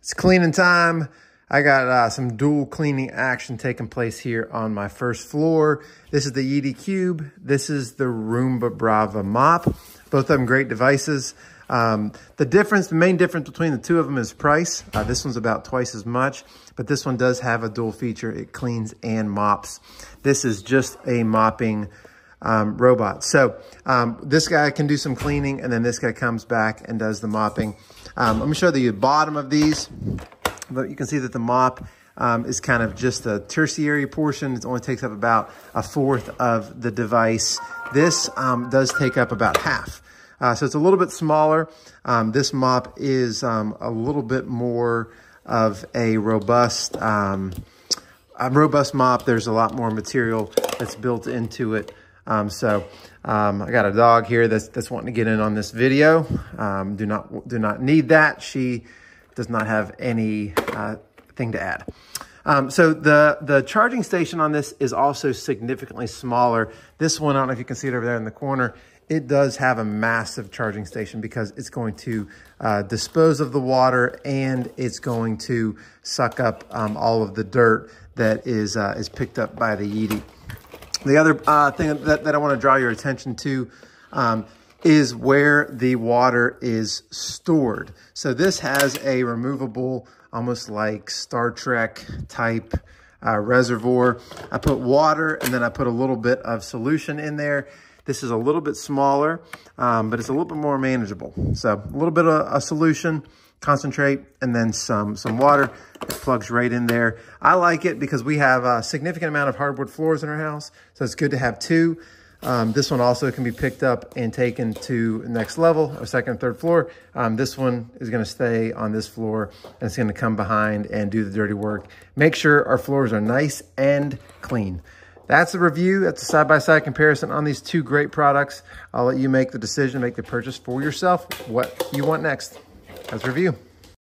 It's cleaning time. I got some dual cleaning action taking place here on my first floor. This is the Yeti Cube. This is the Roomba Braava Mop. Both of them great devices. The main difference between the two of them is price. This one's about twice as much, but this one does have a dual feature. It cleans and mops. This is just a mopping robot. So this guy can do some cleaning, and then this guy comes back and does the mopping. Let me show you the bottom of these. But you can see that the mop is kind of just a tertiary portion. It only takes up about a fourth of the device. This does take up about half. So it's a little bit smaller. This mop is a little bit more of a robust mop. There's a lot more material that's built into it. I got a dog here that's wanting to get in on this video. Do not need that. She does not have any thing to add. So the charging station on this is also significantly smaller. This one, I don't know if you can see it over there in the corner. It does have a massive charging station because it's going to dispose of the water, and it's going to suck up all of the dirt that is picked up by the Yeti. The other thing that I want to draw your attention to is where the water is stored. So this has a removable, almost like Star Trek type reservoir. I put water and then I put a little bit of solution in there. This is a little bit smaller, but it's a little bit more manageable. So a little bit of a solution, concentrate, and then some water. It plugs right in there. I like it because we have a significant amount of hardwood floors in our house, so it's good to have two. This one also can be picked up and taken to the next level, or second and third floor. This one is going to stay on this floor, and it's going to come behind and do the dirty work. Make sure our floors are nice and clean. That's the review. That's a side-by-side comparison on these two great products. I'll let you make the decision, make the purchase for yourself, what you want next. That's the review.